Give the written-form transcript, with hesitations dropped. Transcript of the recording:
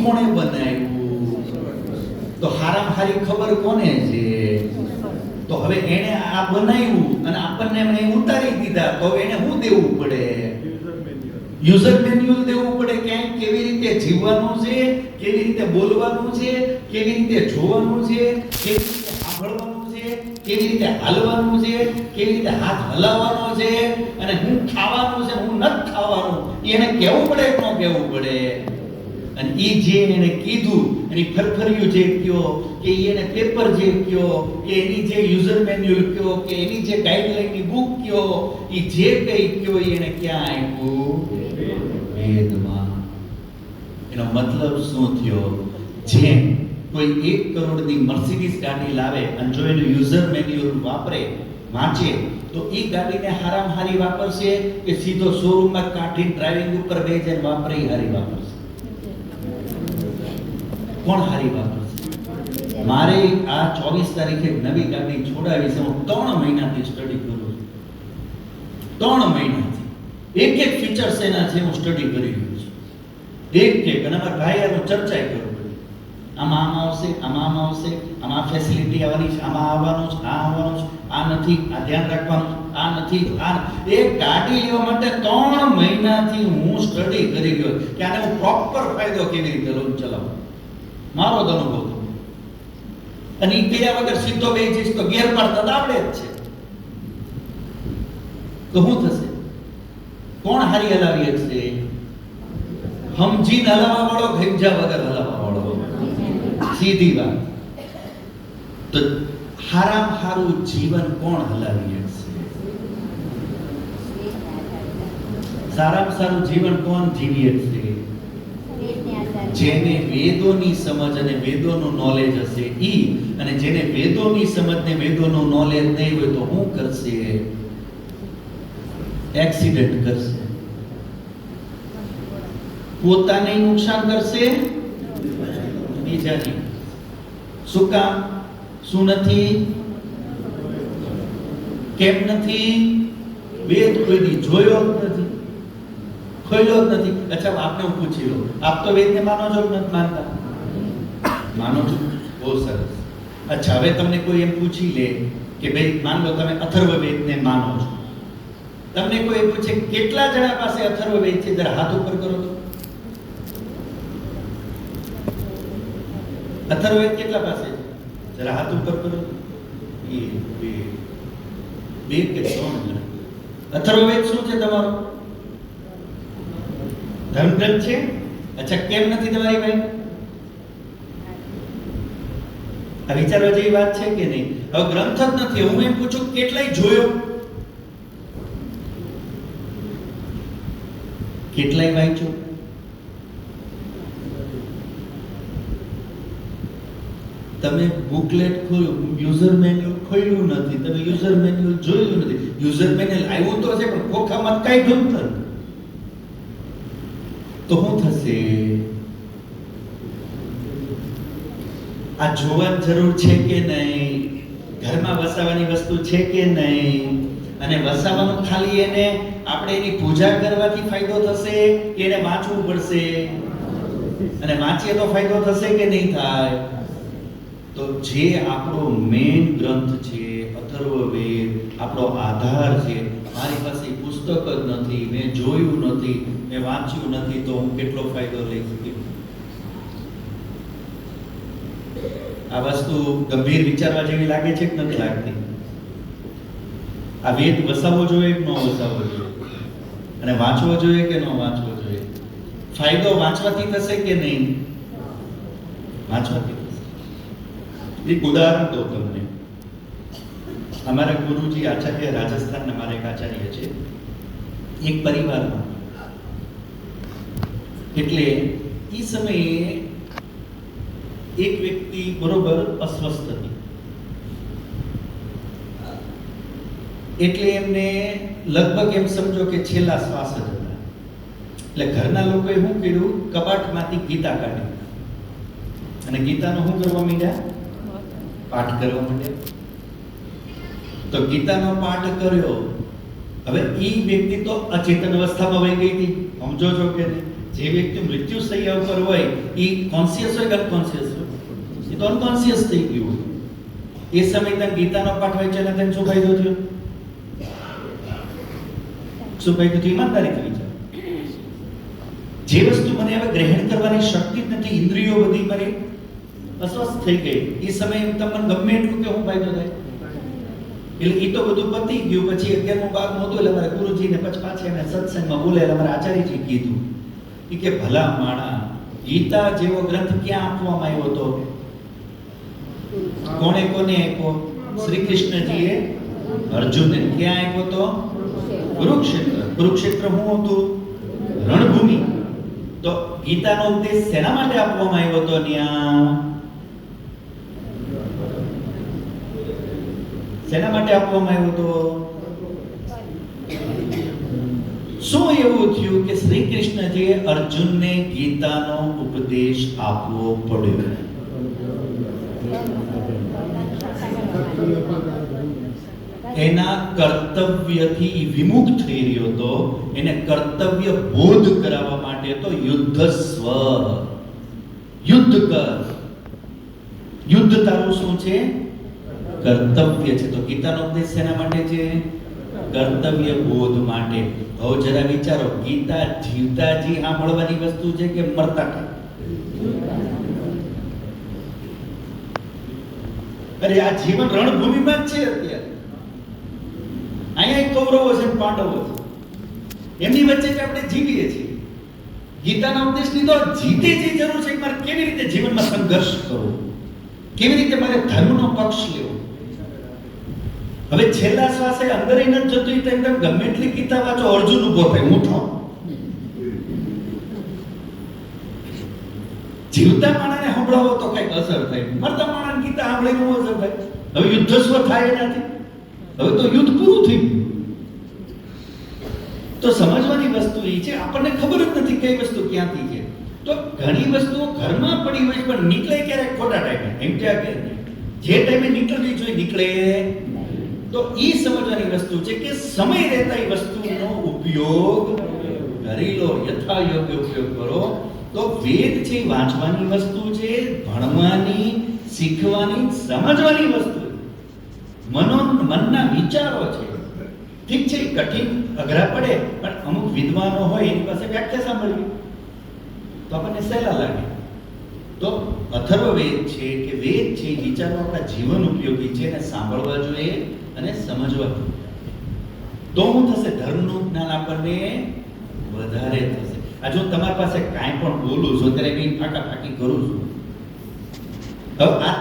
કોણે બનાવ્યું? તો હારામ હારી ખબર કોને છે? તો હવે એને આ બનાવ્યું અને આપણને એમને ઉતારી દીધા, તો એને શું દેવું પડે? યુઝર મેન્યુઅલ દેવું પડે. ક્યાંય કેવી રીતે જીવવાનું છે, કેવી રીતે બોલવાનું છે, કેવી રીતે જોવાનું છે, કેવી રીતે સાંભળવાનું છે, કેવી રીતે હાલવાનું છે, કેવી રીતે હાથ હલાવવાનો છે, અને હું ખાવાનું છે, હું નથી ખાવાનું, એને કહેવું પડે કે ન કહેવું પડે? અને એ જે એને કીધું એની ફરફરિયું જે કયો કે એને પેપર જે કયો કે એની જે યુઝર મેન્યુઅલ કયો કે એની જે ગાઈડલાઈનની બુક કયો, એ જે કઈ કયો એને ક્યાં આપ્યું? વેદમાં. એનો મતલબ શું થયો? જેમ કોઈ 1 કરોડની મર્સિડીઝ ગાડી લાવે અને જો એનું યુઝર મેન્યુઅલ વાપરે, વાંચે, તો એ ગાડીને હારામ હારી વાપરશે કે સીધો શોરૂમમાં કાઢીને ડ્રાઇવિંગ ઉપર બેસીને વાપરે એ હારી વાપરશે? કોણ હારી વાપરશે? મારે આ 24 તારીખે નવી ગાડી છોડાવી છે. હું 3 મહિનાથી સ્ટડી કરું છું. 3 મહિનાથી એક ફીચર્સ એના છે હું સ્ટડી કરી રહ્યો છું. એક અને અમારા ભાઈ આનો ચર્ચા કરું. આમાં આવશે, આમાં આવશે, આમાં ફેસિલિટી આવવાની છે, આમાં આવવાનું છે, આ આવવાનું છે, આ નથી, આ ધ્યાન રાખવાનું, આ નથી, આ. એક ગાડી લેવા માટે 3 મહિનાથી હું સ્ટડી કરી ગયો કે આને હું પ્રોપર ફાયદો કેવી રીતે લઉં, ચલાવું. મારો જ અનુભવ હતો. અને એ કર્યા વગર સીધો બે જઈશ તો ગેર પાડતા આવડે જ છે. તો શું થશે? કોણ હારી હલાવી છે? સમજીને હલાવવા વાળો, સમજ્યા વગર હલાવવા વાળો? સીધી વાત. તો હારામ હારું જીવન કોણ હલાવી છે? સારામાં સારું જીવન કોણ જીવી છે? જેને વેદોની સમજ અને વેદોનું નોલેજ હશે ઈ. અને જેને વેદોની સમજ ને વેદોનું નોલેજ નહીં હોય તો શું કરશે? એક્સિડન્ટ કરશે, પોતાને નુકસાન કરશે, બીજાને. શું કામ? શું નથી? કેમ નથી? વેદ કોઈ જોયો જ નથી, ખોલ્યો જ નથી. અચ્છા, આપને હું પૂછી લઉં, આપ તો વેદને માનો છો કે નથી માનતા? માનો છો? બહુ સરસ. અચ્છા, હવે તમને કોઈ એમ પૂછી લે કે ભાઈ માન લો તમે અથર્વવેદને માનો છો. તમને કોઈ પૂછે કેટલા જણા પાસે અથર્વવેદ છે, જરા હાથ ઉપર કરો તો. અથર્વવેદ કેટલા પાસે છે? જરા હાથ ઉપર કરો. બે કે 3 જણા. અથર્વવેદ શું છે તમારો? ધર્મગ્રંથ છે. અચ્છા, કેમ નથી તમારી ભાઈ? આ વિચારવા જેવી વાત છે કે નહીં? હવે ગ્રંથ જ નથી. હું એમ પૂછું કેટલાય જોયો, કેટલાય વાંચ્યો? તમે બુકલેટ ખોલ્યું, યુઝર મેન્યુઅલ ખોલ્યું નથી, તમે યુઝર મેન્યુઅલ જોયું નથી. યુઝર મેન્યુઅલ આવ્યું તો છે પણ ખોખામાં કઈ ઢૂંઢતો નથી. તો શું થશે? આ જોવાની જરૂર છે કે નહીં? ઘરમાં વસાવવાની વસ્તુ છે કે નહીં? અને વસાવવાનું ખાલી એને આપણે એની પૂજા કરવાથી ફાયદો થશે કે એને વાંચવું પડશે? અને વાંચીએ તો ફાયદો થશે કે નહીં થાય? તો જે આપણો મેઇન ગ્રંથ છે અથર્વવેદ, આપણો આધાર છે. મારી પાસે પુસ્તક જ નથી, મેં જોયું નથી, મેં વાંચ્યું નથી, તો હું કેટલો ફાયદો લઈ શકું? આ વસ્તુ ગંભીર વિચારવા જેવી લાગે છે કે નથી લાગતી? આ વેદ વસાવવો જોઈએ કે ન વસાવવો જોઈએ? અને વાંચવો જોઈએ કે ન વાંચવો જોઈએ? ફાયદો વાંચવાથી થશે કે નહીં? વાંચવાથી થશે. એક ઉદાહરણ દો તમને. અમારા ગુરુજી આચાર્ય, રાજસ્થાનના મારા એક આચાર્ય છે. એક પરિવારમાં એટલે એ સમયે એક વ્યક્તિ બરોબર અસ્વસ્થ હતી. એટલે એમને લગભગ એમ સમજો કે છેલ્લા શ્વાસ જ હતા. એટલે ઘરના લોકોએ શું કર્યું? કબાટમાંથી ગીતા કાઢી અને ગીતાનો શું કરવા માંડ્યા? પાઠ કરવા માંડ્યા. તો ગીતાનો પાઠ કર્યો. હવે એ વ્યક્તિ તો અચેતન અવસ્થામાં વહી ગઈ હતી. સમજો છો કે નહીં? જે વ્યક્તિ મૃત્યુ શૈયા ઉપર હોય એ કોન્શિયસ હોય કે અનકોન્શિયસ હોય? એ તો અનકોન્શિયસ થઈ ગયું. એ સમય તને ગીતાનો પાઠ વાંચ્યો ને તને શું ફાયદો થયો? શું ફાયદો થયો? ઈમાનદારીથી વિચાર. જે વસ્તુ મને હવે ગ્રહણ કરવાની શક્તિ જ નથી, ઇન્દ્રિયો બધી મારી અસ્વસ્થ થઈ ગઈ, એ સમયે તમને ગમે એટલું કે હું ફાયદો થાય? એટલે એ તો બધું પતી ગયું. પછી 11મું 12મું હતું એટલે મારા ગુરુજીને પછી પાછા એમને સત્સંગમાં બોલાયેલા મારા આચાર્યજી કીધું કે ભલા માણા, ગીતા જેવો ગ્રંથ ક્યાં આપવામાં આવ્યો હતો? કોને આપ્યો? શ્રી કૃષ્ણજીએ અર્જુનને. ક્યાં આપ્યો હતો? કુરુક્ષેત્ર. કુરુક્ષેત્ર શું હતું? રણભૂમિ. તો ગીતાનો ઉપદેશ શેના માટે આપવામાં આવ્યો હતો ત્યાં? શેના માટે આપવામાં આવ્યો હતો? શું એવું થયું કે શ્રી કૃષ્ણજીએ અર્જુનને ગીતાનો ઉપદેશ આપવો પડ્યો? એના કર્તવ્યથી વિમુખ થઈ રહ્યો હતો. એને કર્તવ્ય બોધ કરાવવા માટે તો યુદ્ધ સ્વ, યુદ્ધ કર. યુદ્ધ તારું શું છે? કર્તવ્ય છે. તો ગીતાનો ઉપદેશ શેના માટે છે? કર્તવ્ય બોધ માટે. હવે જરા વિચારો, ગીતા જીવતાજી સાંભળવાની વસ્તુ છે કે મરતા કા? અરે આ જીવન રણભૂમિમાં જ છે અત્યારે. અહીંયા કૌરવો છે, પાંડવો છે, એમની વચ્ચે જ આપણે જીવીએ છીએ. ગીતાના ઉપદેશની તો જીતે જે જરૂર છે કે મારે કેવી રીતે જીવનમાં સંઘર્ષ કરવો, કેવી રીતે મારે ધર્મનો પક્ષ લેવો. હવે છેલ્લા શ્વાસે અંદર ન જતું તો એકદમ ગમે એટલી ગીતા વાંચો, અર્જુન ઉભો થાય, હું થાવ. જીવતા માણસને સંભળાવો તો કઈક અસર થાય, મરતા માણસને ગીતા સાંભળે નું અસર થાય. હવે યુદ્ધ સ્વ થાય એનાથી. હવે તો યુદ્ધ પૂરું થયું. તો સમજવાની વસ્તુ એ છે, આપણને ખબર જ નથી કઈ વસ્તુ ક્યાંથી છે. તો ઘણી વસ્તુઓ ઘરમાં પડી હોય પણ નીકળે ક્યારેક ખોટા ટાઈમે. એમ કે જે ટાઈમે નીકળવી જોઈએ નીકળે. તો એ સમજવાની વસ્તુ છે કે સમય રહેતા એ વસ્તુનો ઉપયોગ કરી લો, યથા યોગ્ય ઉપયોગ કરો. તો વેદ છે વાંચવાની વસ્તુ છે, ભણવાની, શીખવાની, સમજવાની વસ્તુ. મનના વિચારો છે. ઠીક છે, કઠિન અઘરા પડે પણ અમુક વિદ્વાનો હોય એની પાસે વ્યાખ્યા સાંભળવી તો આપણને સહેલા લાગે. તો અથર્વવેદ છે કે વેદ છે, વિચારો આપણા જીવન ઉપયોગી છે અને સાંભળવા જોઈએ અને સમજવા જોઈએ. તો શું થશે? ધર્મનું જ્ઞાન આપણને વધારે થશે. આ જો તમારી પાસે કાંઈ પણ બોલું છું ત્યારે કંઈ ફાંકી કરું છું. હવે આ